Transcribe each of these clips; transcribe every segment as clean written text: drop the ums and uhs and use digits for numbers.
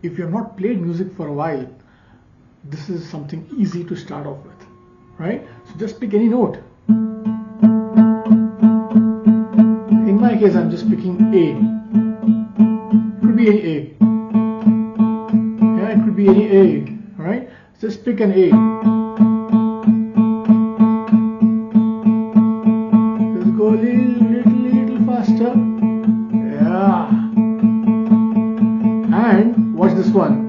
if you have not played music for a while, this is something easy to start off with, right? So just pick any note. In my case, I'm just picking A. It could be any A. Yeah, it could be any A, right? Just pick an A. Just go a little faster. Yeah. And watch this one.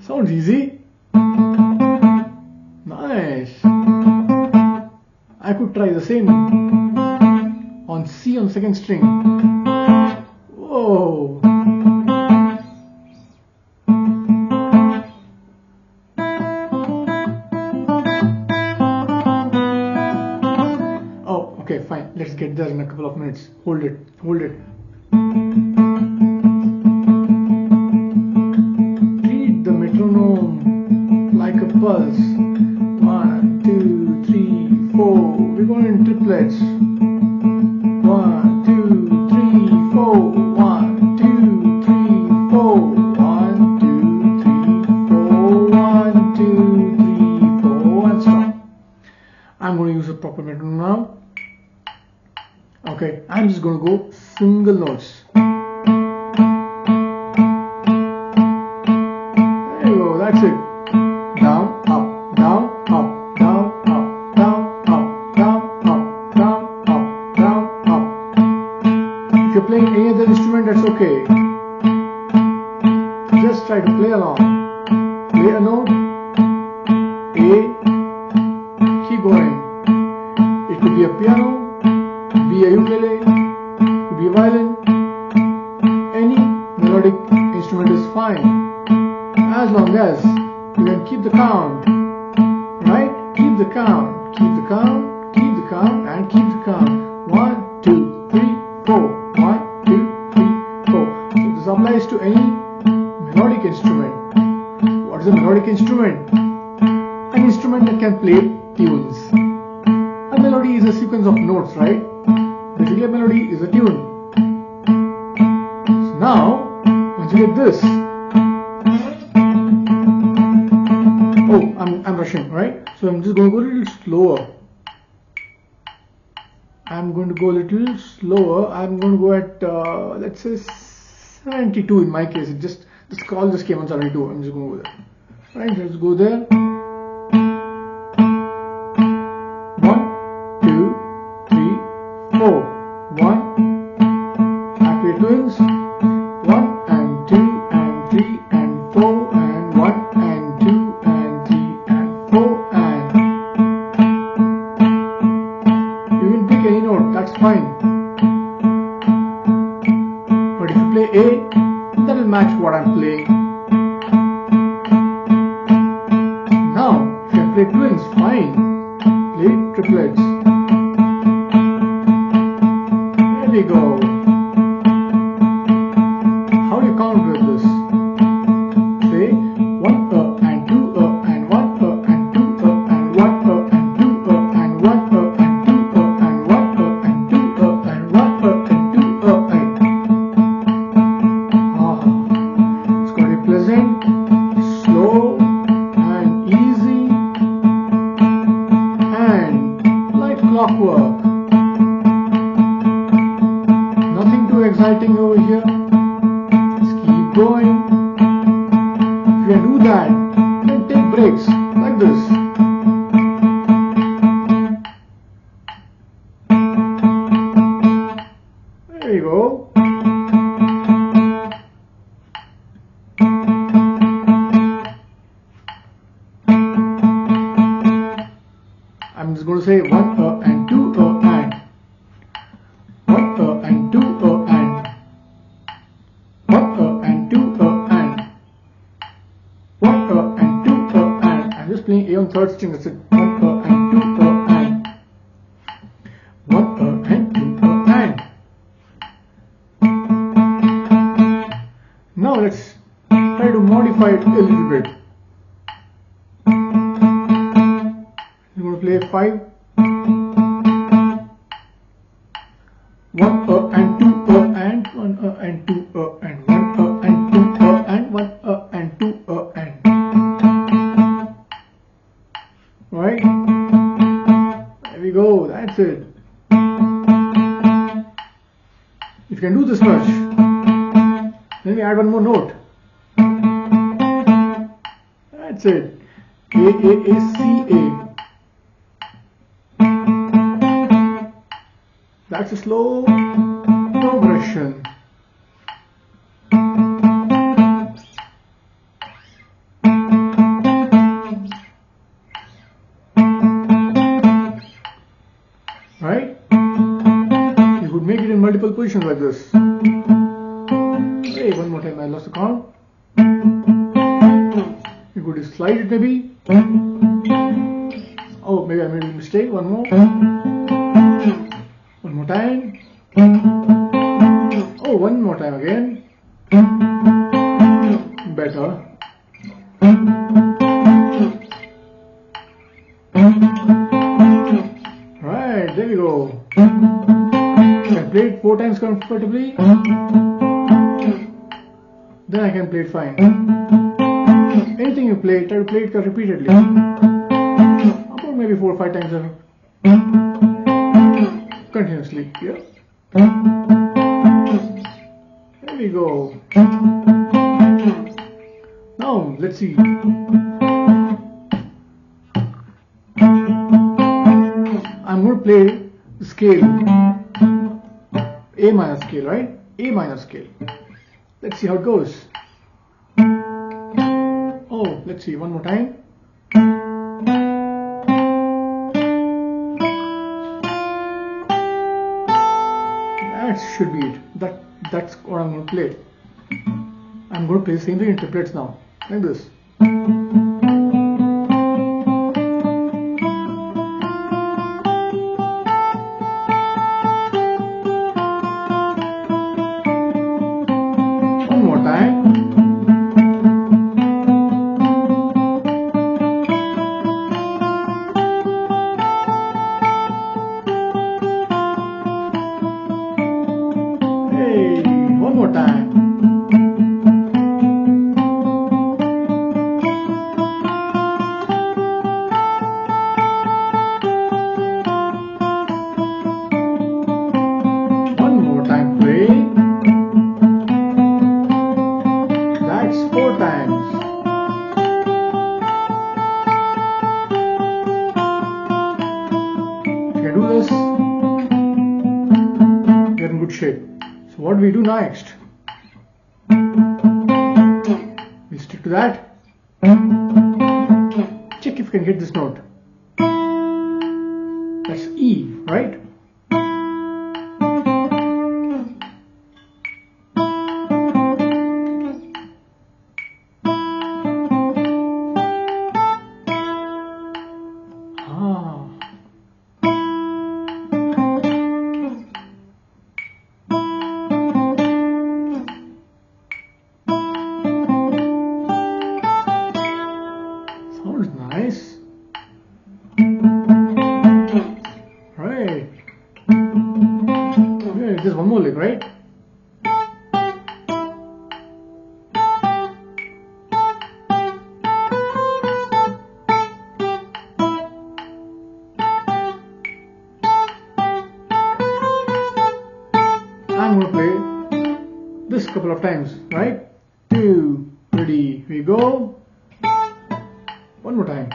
Sounds easy. Nice. I could try the same on C on second string. Whoa. Oh, okay, fine. Let's get there in a couple of minutes. Hold it, hold it. Treat the metronome like a pulse. 1, 2, 3, 4. We're going in triplets. 1, 2, 3, 4. 1, 2, 3, 4. 1, 2, 3, 4. 1, 2, 3, 4. And stop. I'm going to use a proper metronome now. Okay, I'm just going to go single notes. There you go, that's it. Down, up, down, up, down, up, down, up, down, up, down, up, down, up. If you're playing any other instrument, that's okay. Just try to play along. Play a note, A, keep going. It could be a piano, be a ukulele, could be a violin. Any melodic instrument is fine, as long as you can keep the count, right? Keep the count, keep the count, keep the count, and keep the count. 1, 2, 3, 4. 1, 2, 3, 4. So this applies to any melodic instrument. What is a melodic instrument? An instrument that can play tunes. A melody is a sequence of notes, right? Basically, a melody is a tune. So now, once you get this, oh, I'm rushing, right? So I'm just going to go a little slower. I'm going to go a little slower. I'm going to go at let's say 72 in my case. This call just came on 72. I'm just going to go there. Right, let's go there. 1, 2, 3, 4. 1. Happy twins. 1 and 2 and 3 and 4 and 1 and 2 and 3 and 4 and you can pick any note. That's fine. But if you play A, that will match what I'm playing. Now, if you play twins, fine. Play triplets. There we go. How do you count with this? Say 1 and 2 and 1 and 2 and 1 and 2 and 1 and 2 and 1 and 2 and 1 and 2 and it's going to be pleasant, slow and easy and like clockwork. Nothing too exciting over here. Just keep going. If you can do that, then take breaks like this. There you go. I'm just going to say 1 and 2 and 1 and 2 and 1 and 2 and 1 and 2 and I'm just playing A on third string. That's it. 1 and 2 and 1 and 2 and. Now let's try to modify it a little bit. I'm going to play 5, 1 and and 2 and 1 and 2 and 1 and 2 and. Right? There we go, that's it. If you can do this much, then we add one more note. That's it. A, C, A. That's a slow progression. Right? You could make it in multiple positions like this. Hey, one more time, I lost the count. You could slide it maybe. Oh, maybe I made a mistake. One more. One more time. Oh, one more time again. Better. Right, there we go. I can play it 4 times comfortably. Then I can play it fine. Anything you play, try to play it repeatedly. About maybe 4 or 5 times continuously. Yeah. There we go. Now let's see. I'm going to play the scale, A minor scale, right? A minor scale. Let's see how it goes. Oh, let's see, one more time. That should be it. That's what I'm going to play. I'm going to play the same thing in triplets now, like this. One more time. Hey, one more time. One more time, play. That's 4 times. If you can do this, you're in good shape. So what do we do next? We stick to that. Check if you can hit this note. That's E, right? Sounds nice. Right. Yeah, just one more lick, right? I'm going to play this couple of times, right? 2, ready, we go. One more time.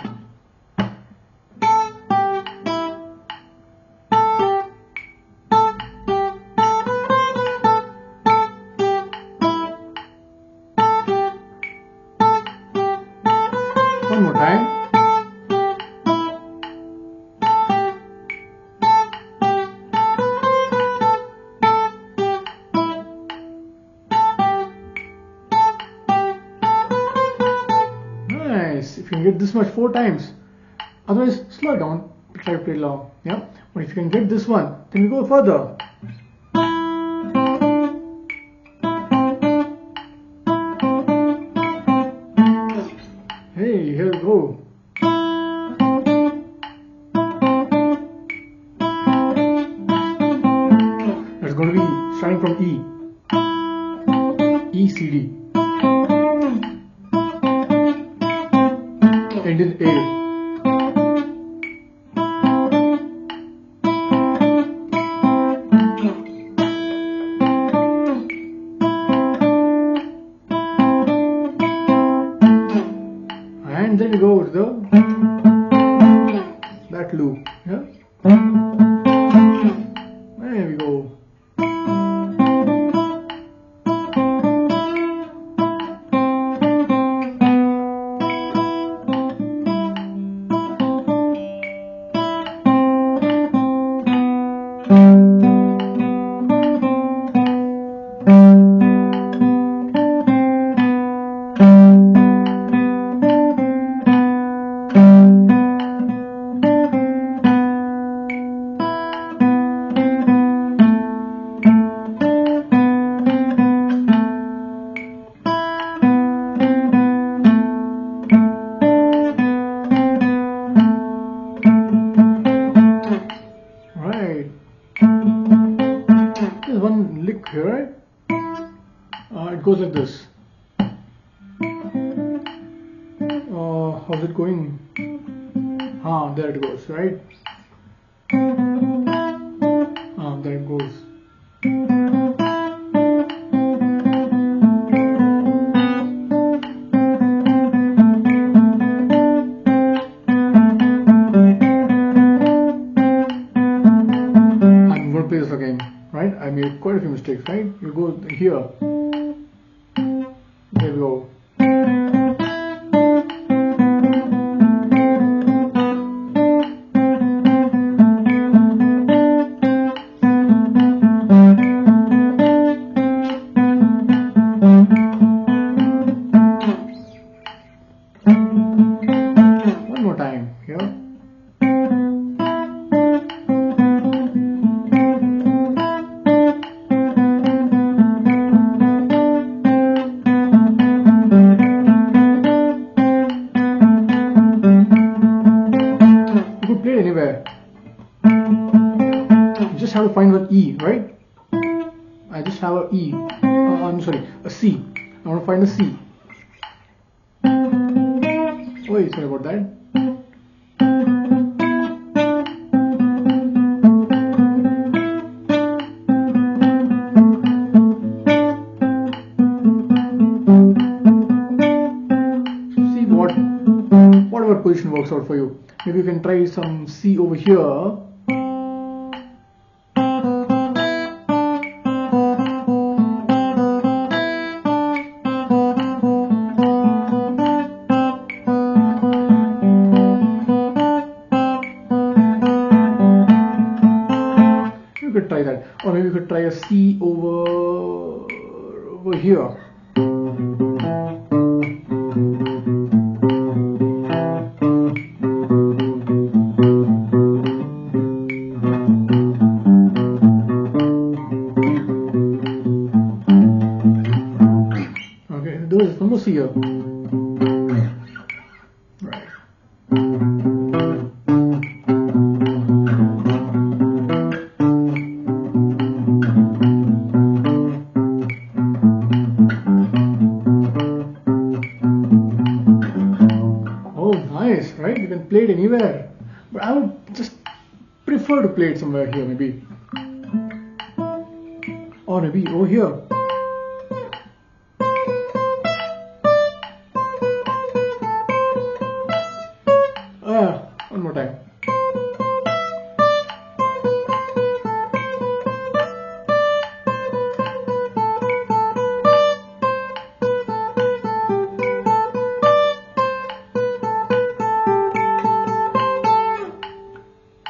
One more time. Nice. If you can get this much 4 times, otherwise slow it down, try to play long. Yeah. But if you can get this one, then we go further. Hey, here we go. That's going to be starting from E. E, C, D. End in A. And then you go over that loop. Yeah. There we go. There's one lick here, right? It goes like this. How's it going? There it goes, right? There it goes. I'm going to play this again, right? I made quite a few mistakes, right? You go here. There we go. One more time here. You could play it anywhere. You just have to find one E, right? I just have a E. I'm sorry, a C. I want to find a C. Wait, sorry about that. See whatever position works out for you. Maybe you can try some C over here. Could try that, or maybe you could try a C over here. Okay, there's one more C here. Right. Nice, right? You can play it anywhere, but I would just prefer to play it somewhere here, maybe, or maybe over here. One more time.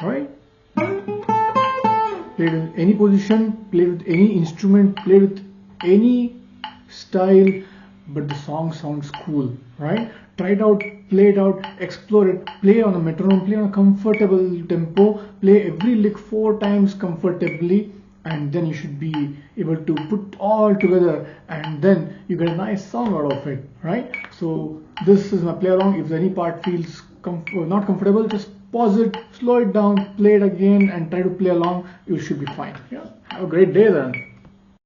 Alright? Play with any position, play with any instrument, play with any style, but the song sounds cool, right? Try it out, play it out, explore it, play on a metronome, play on a comfortable tempo, play every lick 4 times comfortably, and then you should be able to put all together, and then you get a nice song out of it, right? So this is my play along. If any part feels not comfortable, just pause it, slow it down, play it again, and try to play along. You should be fine. Yeah. Have a great day then.